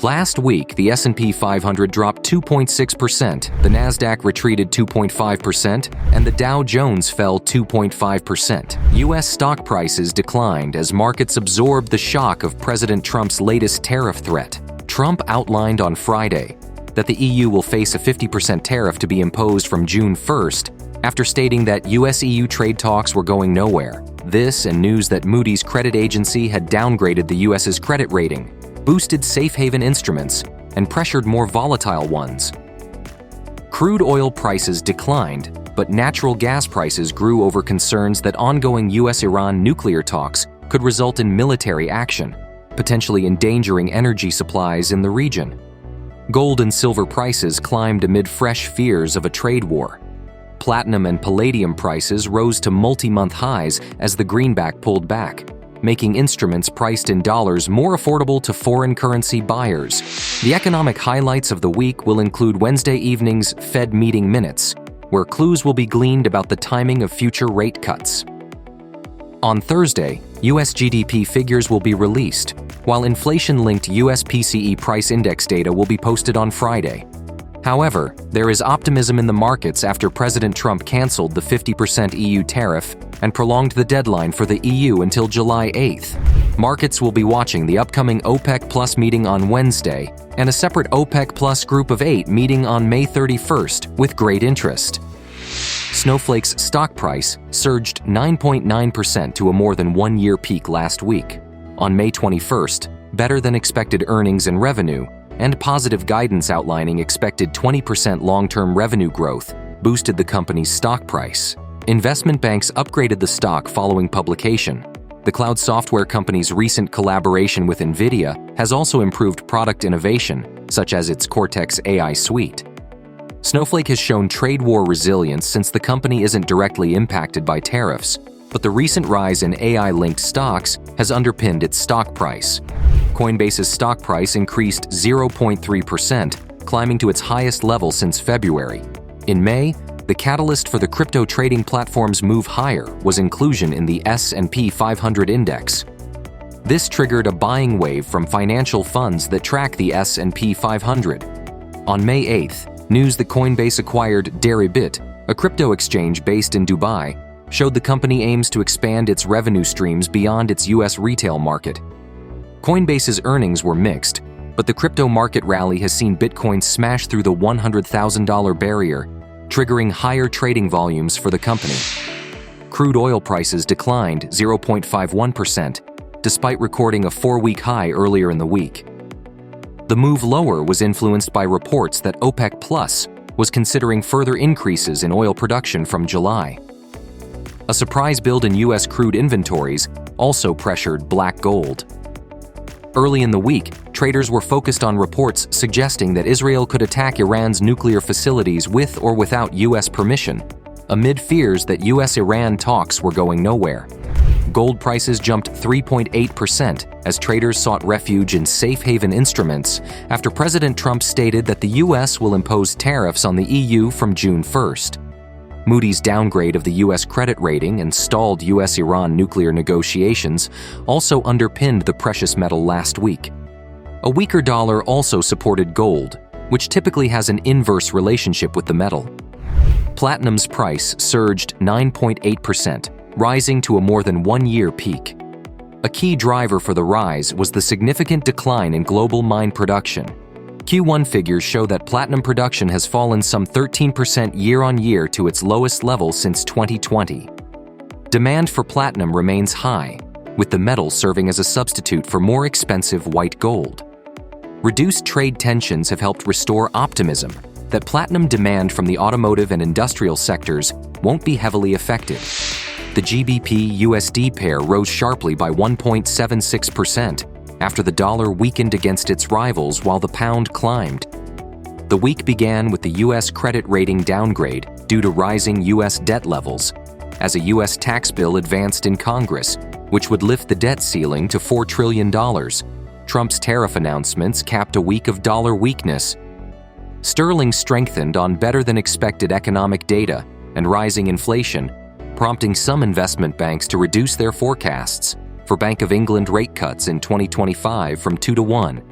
Last week, the S&P 500 dropped 2.6%, the Nasdaq retreated 2.5%, and the Dow Jones fell 2.5%. U.S. stock prices declined as markets absorbed the shock of President Trump's latest tariff threat. Trump outlined on Friday that the EU will face a 50% tariff to be imposed from June 1st, after stating that U.S.-EU trade talks were going nowhere. This and news that Moody's credit agency had downgraded the U.S.'s credit rating boosted safe haven instruments and pressured more volatile ones. Crude oil prices declined, but natural gas prices grew over concerns that ongoing U.S.-Iran nuclear talks could result in military action, potentially endangering energy supplies in the region. Gold and silver prices climbed amid fresh fears of a trade war. Platinum and palladium prices rose to multi-month highs as the greenback pulled back, making instruments priced in dollars more affordable to foreign currency buyers. The economic highlights of the week will include Wednesday evening's Fed meeting minutes, where clues will be gleaned about the timing of future rate cuts. On Thursday, U.S. GDP figures will be released, while inflation-linked U.S. PCE price index data will be posted on Friday. However, there is optimism in the markets after President Trump canceled the 50% EU tariff and prolonged the deadline for the EU until July 8th. Markets will be watching the upcoming OPEC Plus meeting on Wednesday and a separate OPEC Plus Group of 8 meeting on May 31st with great interest. Snowflake's stock price surged 9.9% to a more than one-year peak last week. On May 21st, better than expected earnings and revenue and positive guidance outlining expected 20% long-term revenue growth boosted the company's stock price. Investment banks upgraded the stock following publication. The cloud software company's recent collaboration with NVIDIA has also improved product innovation, such as its Cortex AI suite. Snowflake has shown trade war resilience since the company isn't directly impacted by tariffs, but the recent rise in AI-linked stocks has underpinned its stock price. Coinbase's stock price increased 0.3%, climbing to its highest level since February. In May, the catalyst for the crypto trading platform's move higher was inclusion in the S&P 500 index. This triggered a buying wave from financial funds that track the S&P 500. On May 8th, news that Coinbase acquired Deribit, a crypto exchange based in Dubai, showed the company aims to expand its revenue streams beyond its U.S. retail market. Coinbase's earnings were mixed, but the crypto market rally has seen Bitcoin smash through the $100,000 barrier, triggering higher trading volumes for the company. Crude oil prices declined 0.51%, despite recording a 4-week high earlier in the week. The move lower was influenced by reports that OPEC Plus was considering further increases in oil production from July. A surprise build in U.S. crude inventories also pressured black gold. Early in the week, traders were focused on reports suggesting that Israel could attack Iran's nuclear facilities with or without U.S. permission, amid fears that U.S.-Iran talks were going nowhere. Gold prices jumped 3.8% as traders sought refuge in safe haven instruments after President Trump stated that the U.S. will impose tariffs on the EU from June 1st. Moody's downgrade of the U.S. credit rating and stalled U.S.-Iran nuclear negotiations also underpinned the precious metal last week. A weaker dollar also supported gold, which typically has an inverse relationship with the metal. Platinum's price surged 9.8%, rising to a more than one-year peak. A key driver for the rise was the significant decline in global mine production. Q1 figures show that platinum production has fallen some 13% year-on-year to its lowest level since 2020. Demand for platinum remains high, with the metal serving as a substitute for more expensive white gold. Reduced trade tensions have helped restore optimism that platinum demand from the automotive and industrial sectors won't be heavily affected. The GBP-USD pair rose sharply by 1.76%, after the dollar weakened against its rivals while the pound climbed. The week began with the U.S. credit rating downgrade due to rising U.S. debt levels, as a U.S. tax bill advanced in Congress, which would lift the debt ceiling to $4 trillion. Trump's tariff announcements capped a week of dollar weakness. Sterling strengthened on better-than-expected economic data and rising inflation, prompting some investment banks to reduce their forecasts for Bank of England rate cuts in 2025 from 2 to 1